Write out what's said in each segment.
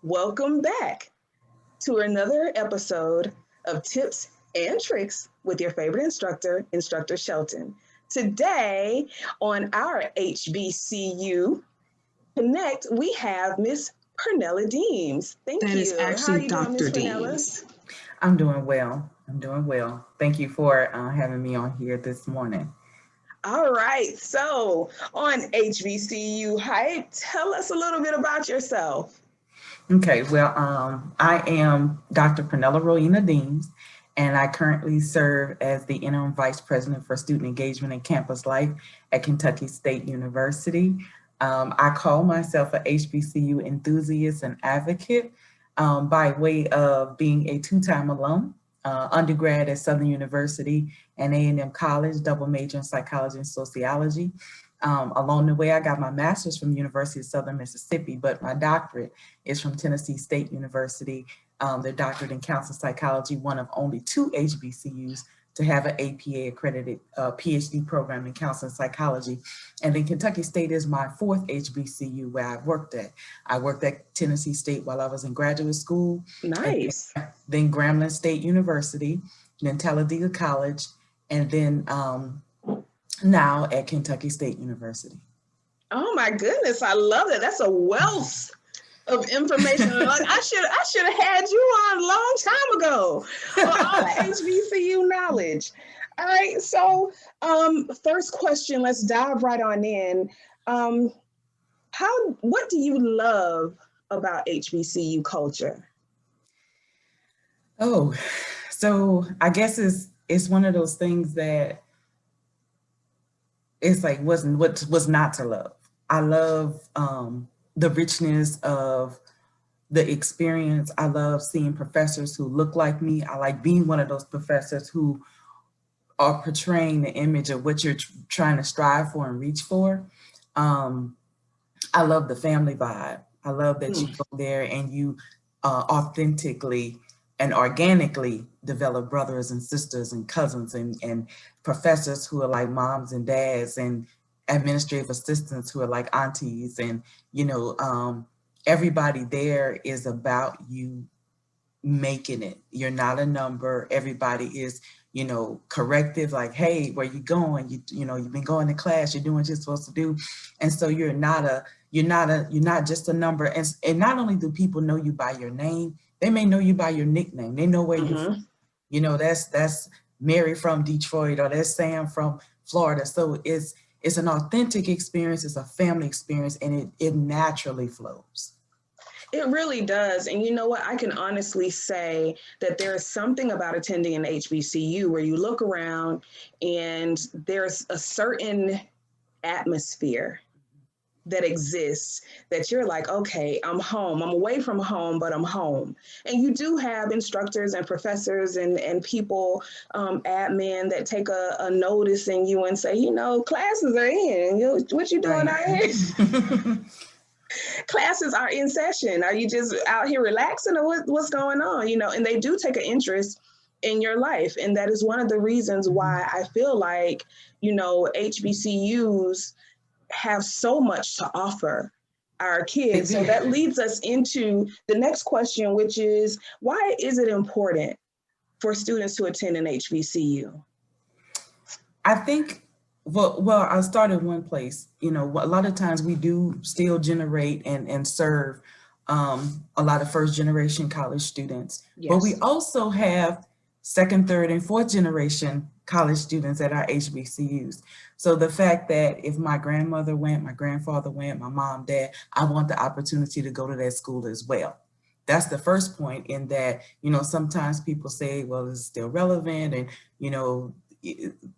Welcome back to another episode of Tips and Tricks with your favorite instructor, Instructor Shelton. Today on our HBCU Connect, we have Miss Pernella Deams. Thank That is you. How are actually you doing, Miss Dr. Pernella? Deams. I'm doing well. Thank you for having me on here this morning. All right. So on HBCU Hype, tell us a little bit about yourself. Okay, well, I am Dr. Pernella Rowena Deams, and I currently serve as the Interim Vice President for Student Engagement and Campus Life at Kentucky State University. I call myself a HBCU Enthusiast and Advocate by way of being a two-time alum, undergrad at Southern University and A&M College, double major in psychology and sociology. Along the way, I got my master's from University of Southern Mississippi, but my doctorate is from Tennessee State University. Their doctorate in counseling psychology, one of only two HBCUs to have an APA accredited PhD program in counseling psychology. And then Kentucky State is my fourth HBCU where I've worked at. I worked at Tennessee State while I was in graduate school. Nice. Then Grambling State University, then Talladega College, and then now at Kentucky State University. Oh my goodness, I love that. That's a wealth of information. Like, I should have had you on a long time ago for all the HBCU knowledge. All right, so first question, let's dive right on in. What do you love about HBCU culture? Oh, so I guess it's one of those things that it's like what's not to love. I love the richness of the experience. I love seeing professors who look like me. I like being one of those professors who are portraying the image of what you're trying to strive for and reach for. I love the family vibe. I love that you go there and you authentically and organically develop brothers and sisters and cousins and professors who are like moms and dads and administrative assistants who are like aunties. And, everybody there is about you making it. You're not a number. Everybody is, corrective, like, hey, where you going? You've been going to class, you're doing what you're supposed to do. And so you're not just a number. And not only do people know you by your name, they may know you by your nickname. They know where you're from. That's Mary from Detroit, or that's Sam from Florida. So it's an authentic experience, it's a family experience, and it naturally flows. It really does. And you know what? I can honestly say that there's something about attending an HBCU where you look around and there's a certain atmosphere that exists that you're like, okay, I'm home. I'm away from home, but I'm home. And you do have instructors and professors and people, admin that take a notice in you and say, classes are in. What you doing out here? Classes are in session. Are you just out here relaxing, or what's going on? And they do take an interest in your life. And that is one of the reasons why I feel like, HBCUs have so much to offer our kids. So that leads us into the next question, which is, why is it important for students to attend an HBCU? I think, well, I'll start in one place. A lot of times we do still generate and serve a lot of first generation college students, but we also have second, third, and fourth generation college students at our HBCUs. So the fact that if my grandmother went, my grandfather went, my mom, dad, I want the opportunity to go to that school as well. That's the first point, in that, sometimes people say, well, it's still relevant, and,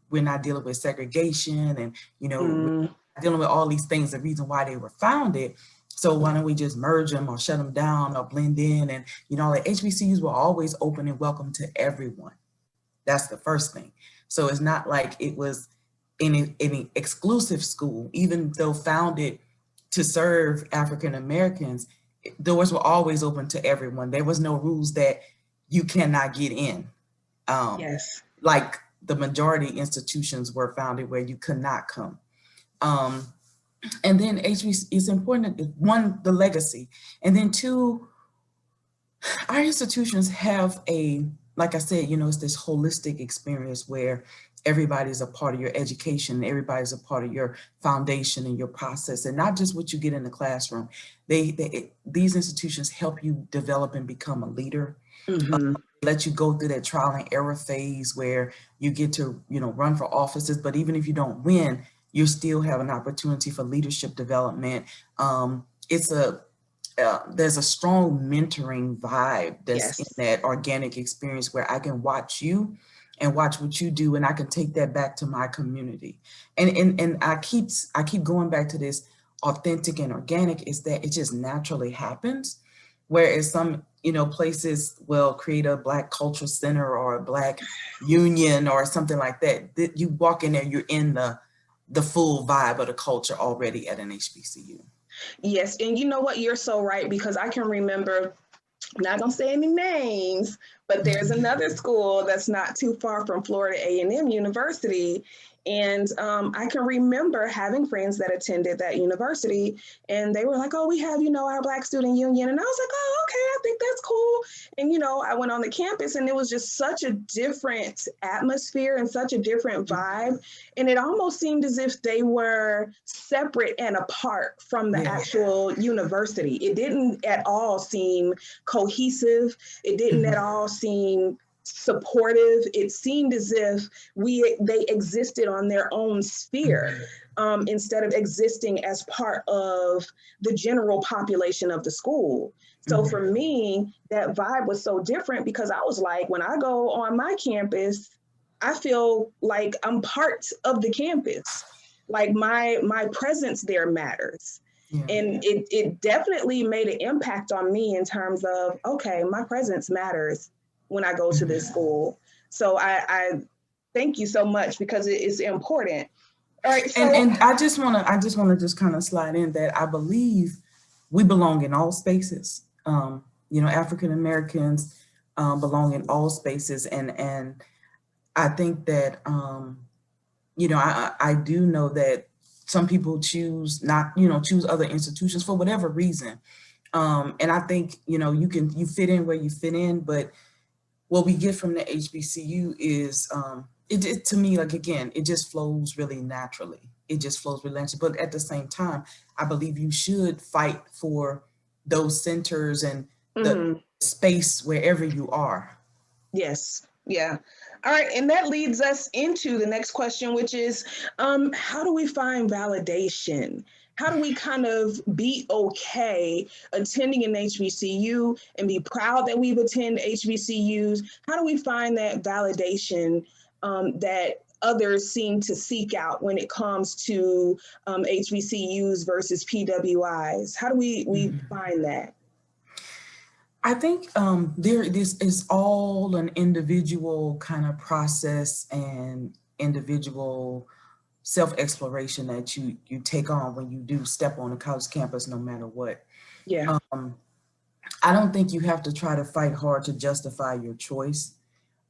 we're not dealing with segregation, and, we're dealing with all these things, the reason why they were founded. So why don't we just merge them or shut them down or blend in? And, like HBCUs were always open and welcome to everyone. That's the first thing. So it's not like it was any exclusive school, even though founded to serve African Americans, doors were always open to everyone. There was no rules that you cannot get in. Yes. Like the majority institutions were founded where you could not come. And then HBCU is important, one, the legacy, and then two, Our institutions have like I said, it's this holistic experience where everybody's a part of your education, everybody's a part of your foundation and your process, and not just what you get in the classroom. These institutions help you develop and become a leader. Mm-hmm. Let you go through that trial and error phase where you get to, run for offices, but even if you don't win, you still have an opportunity for leadership development. There's a strong mentoring vibe that's in Yes. that organic experience where I can watch you and watch what you do, and I can take that back to my community. And I keep going back to this authentic and organic, is that it just naturally happens. Whereas some, places will create a Black cultural center or a Black union or something like that. That you walk in there, you're in the full vibe of the culture already at an HBCU. Yes, and you know what? You're so right, because I can remember, I'm not gonna say any names, but there's another school that's not too far from Florida A&M University. And I can remember having friends that attended that university, and they were like, oh, we have, our Black Student Union. And I was like, oh, okay, I think that's cool. And, I went on the campus, and it was just such a different atmosphere and such a different vibe. And it almost seemed as if they were separate and apart from the actual university. It didn't at all seem cohesive. It didn't at all seem supportive. It seemed as if they existed on their own sphere, instead of existing as part of the general population of the school. So for me, that vibe was so different, because I was like, when I go on my campus, I feel like I'm part of the campus. Like my presence there matters. Yeah. And it definitely made an impact on me in terms of, okay, my presence matters when I go to this school. So I thank you so much, because it is important. All right. So, and I just want to just kind of slide in that I believe we belong in all spaces. African Americans belong in all spaces, and I think that I do know that some people choose other institutions for whatever reason, and I think you fit in where you fit in, but what we get from the HBCU is it to me, like, again, it just flows really naturally. It just flows really naturally. But at the same time, I believe you should fight for those centers and the space wherever you are. Yes. Yeah. All right. And that leads us into the next question, which is, how do we find validation? How do we kind of be okay attending an HBCU and be proud that we've attended HBCUs? How do we find that validation that others seem to seek out when it comes to HBCUs versus PWIs? How do we find that? I think this is all an individual kind of process and individual self-exploration that you take on when you do step on a college campus, no matter what. Yeah. I don't think you have to try to fight hard to justify your choice,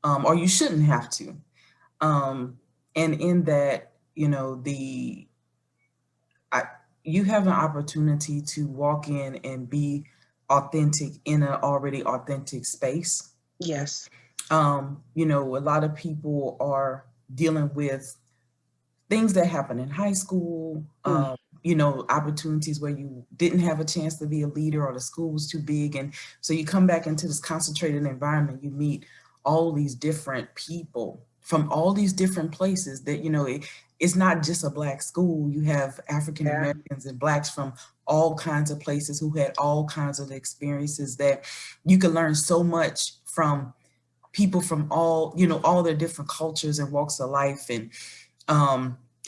or you shouldn't have to. And in that, you have an opportunity to walk in and be authentic in an already authentic space. Yes. A lot of people are dealing with things that happen in high school, opportunities where you didn't have a chance to be a leader, or the school was too big. And so you come back into this concentrated environment, you meet all these different people from all these different places that, it's not just a Black school. You have African Americans and Blacks from all kinds of places who had all kinds of experiences that you can learn so much from people from all their different cultures and walks of life. And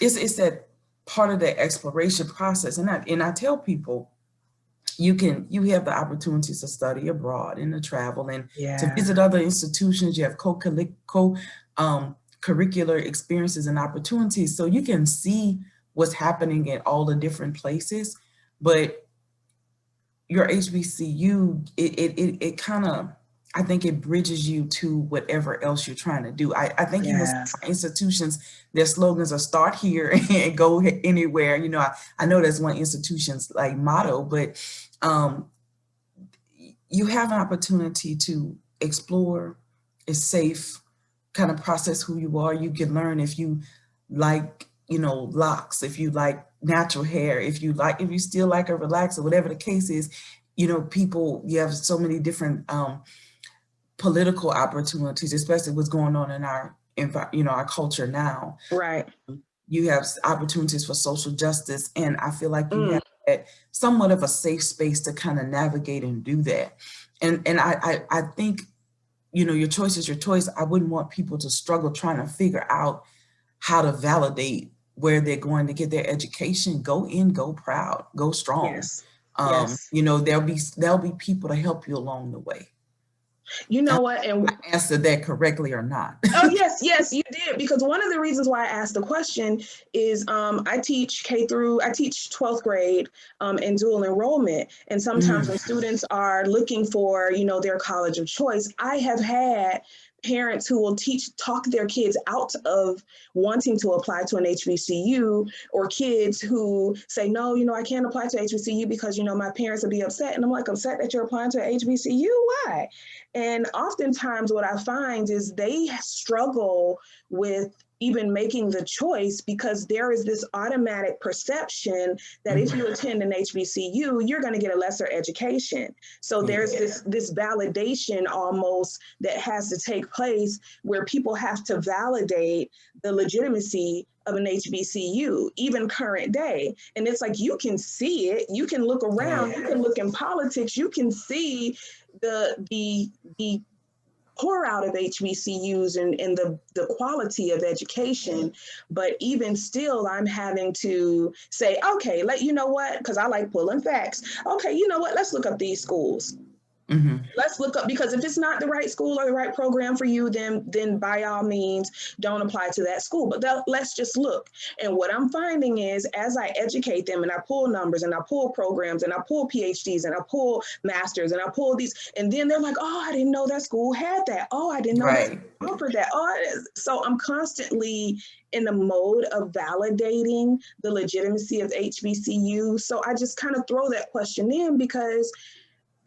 it's that part of the exploration process. And I tell people, you have the opportunities to study abroad and to travel and to visit other institutions. You have curricular experiences and opportunities, so you can see what's happening at all the different places. But your HBCU, it kind of, I think it bridges you to whatever else you're trying to do. I think institutions, their slogans are start here and go anywhere. I know that's one institution's like motto, but you have an opportunity to explore. It's safe, kind of process who you are. You can learn if you like, locks, if you like natural hair, if you still like a relaxer, whatever the case is. You have so many different political opportunities, especially what's going on in our culture now. Right. You have opportunities for social justice, and I feel like you have somewhat of a safe space to kind of navigate and do that. And I think, your choice is your choice. I wouldn't want people to struggle trying to figure out how to validate where they're going to get their education. Go in, go proud, go strong. Yes. Yes. There'll be people to help you along the way. You know what? And I answered that correctly or not? Oh, yes, you did. Because one of the reasons why I asked the question is I teach 12th grade in dual enrollment. And sometimes when students are looking for, their college of choice, I have had parents who will talk their kids out of wanting to apply to an HBCU, or kids who say, no, I can't apply to HBCU because, my parents would be upset. And I'm like, upset that you're applying to an HBCU? Why? And oftentimes what I find is they struggle with even making the choice, because there is this automatic perception that if you attend an HBCU, you're going to get a lesser education. So there's this validation almost that has to take place, where people have to validate the legitimacy of an HBCU, even current day. And it's like, you can see it, you can look around, you can look in politics, you can see the pour out of HBCUs and the quality of education. But even still, I'm having to say, okay, you know what? Because I like pulling facts. Okay, you know what? Let's look up these schools. Let's look up, because if it's not the right school or the right program for you, then by all means, don't apply to that school. But let's just look. And what I'm finding is, as I educate them and I pull numbers and I pull programs and I pull PhDs and I pull masters and I pull these, and then they're like, oh, I didn't know that school had that. Oh, I didn't know that offered that. So I'm constantly in the mode of validating the legitimacy of HBCU. So I just kind of throw that question in, because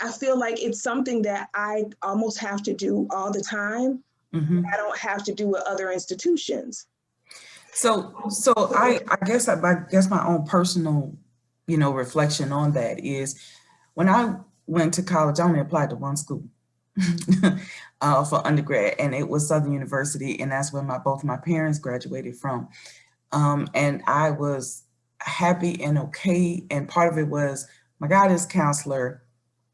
I feel like it's something that I almost have to do all the time. I don't have to do with other institutions. So I guess my own personal, reflection on that is, when I went to college, I only applied to one school for undergrad, and it was Southern University, and that's where both my parents graduated from. And I was happy and okay, and part of it was my guidance counselor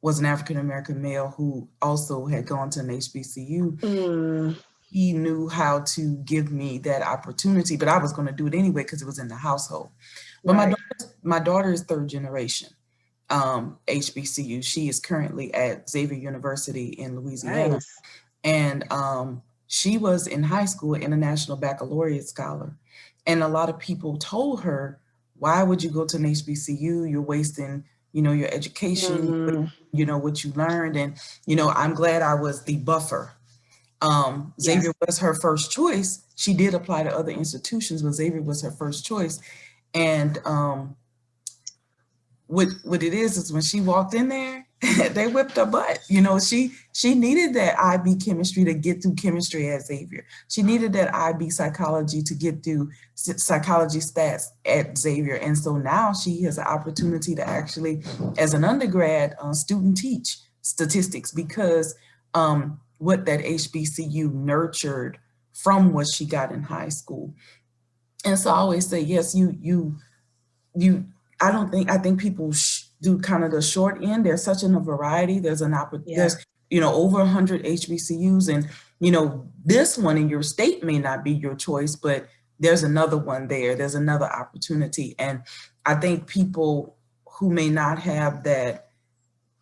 was an African-American male who also had gone to an HBCU. He knew how to give me that opportunity, but I was going to do it anyway because it was in the household. But my daughter is third generation HBCU. She is currently at Xavier University in Louisiana. Nice. And she was in high school International Baccalaureate Scholar. And a lot of people told her, why would you go to an HBCU? You're wasting your education, what you learned. And, I'm glad I was the buffer. Xavier was her first choice. She did apply to other institutions, but Xavier was her first choice. And what it is when she walked in there, they whipped her butt. She needed that IB chemistry to get through chemistry at Xavier. She needed that IB psychology to get through psychology stats at Xavier. And so now she has an opportunity to actually, as an undergrad student, teach statistics, because what that HBCU nurtured from what she got in high school. And so I always say, yes, I think people do kind of the short end. There's such a variety. There's there's over 100 HBCUs, and this one in your state may not be your choice, but there's another one there. There's another opportunity. And I think people who may not have that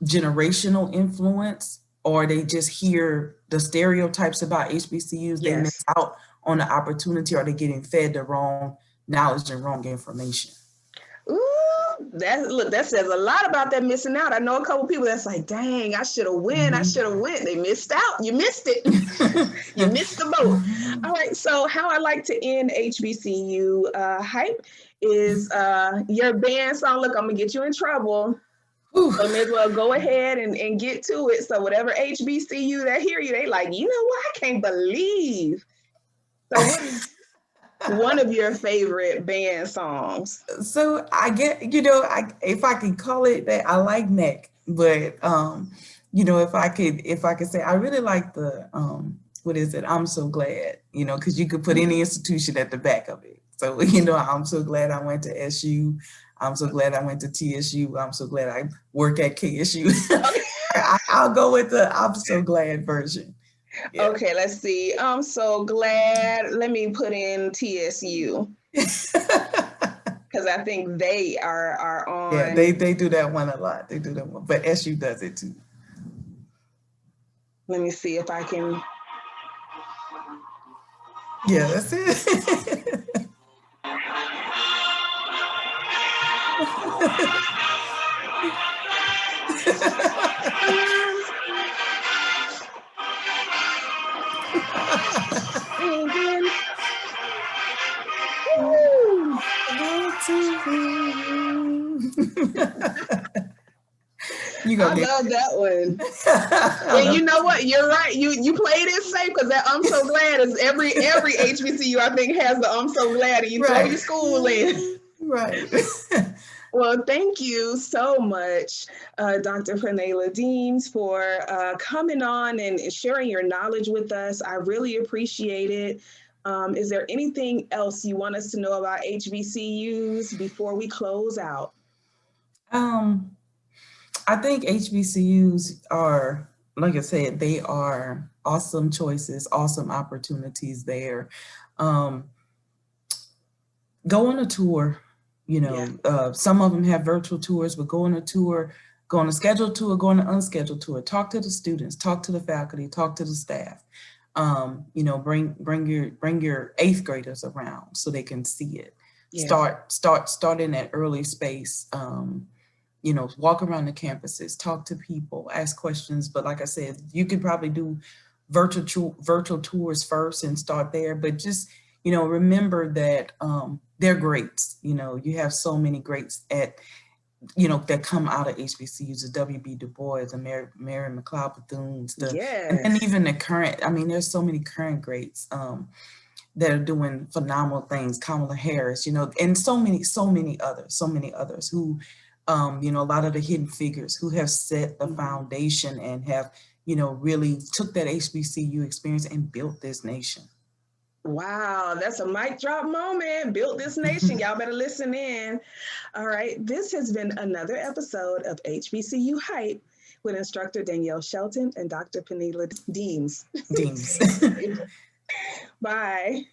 generational influence, or they just hear the stereotypes about HBCUs, they miss out on the opportunity, or they're getting fed the wrong knowledge and wrong information. Ooh, that says a lot about that missing out. I know a couple people that's like, dang, I should have went. I should have went. They missed out. You missed it. You missed the boat. All right. So how I like to end HBCU Hype is your band song. Look, I'm going to get you in trouble. So may as well go ahead and get to it. So whatever HBCU that hear you, they like, you know what? I can't believe. So what is one of your favorite band songs? So I get, if I can call it that, I like Neck, but if I could say, I really like the what is it? I'm so glad, because you could put any institution at the back of it. So I'm so glad I went to SU. I'm so glad I went to TSU. I'm so glad I work at KSU. I'll go with the I'm so glad version. Yeah. Okay, let's see. I'm so glad. Let me put in TSU. Because I think they are on. Yeah, they do that one a lot. They do that one, but SU does it too. Let me see if I can. Yeah, that's it. I love that one. And you know what? You're right. You played it safe because that I'm so glad is every HBCU I think has the I'm so glad, and you throw your school in. Right. Well, thank you so much, Dr. Pernella Deams, for coming on and sharing your knowledge with us. I really appreciate it. Is there anything else you want us to know about HBCUs before we close out? I think HBCUs are, like I said, they are awesome choices, awesome opportunities there. Go on a tour. Some of them have virtual tours, but go on a tour, go on a scheduled tour, go on an unscheduled tour. Talk to the students, talk to the faculty, talk to the staff. Bring your 8th graders around so they can see it. Yeah. Start in that early space. Walk around the campuses, talk to people, ask questions. But like I said, you could probably do virtual tours first and start there. But just remember that they're greats. You have so many greats at, that come out of HBCUs, the W.B. Du Bois, the Mary McLeod Bethunes, and then even the current, there's so many current greats that are doing phenomenal things, Kamala Harris, and so many others who, a lot of the hidden figures who have set the foundation and have, really took that HBCU experience and built this nation. Wow, that's a mic drop moment. Built this nation. Y'all better listen in. All right. This has been another episode of HBCU Hype with instructor Danielle Shelton and Dr. Pernella Deams. Bye.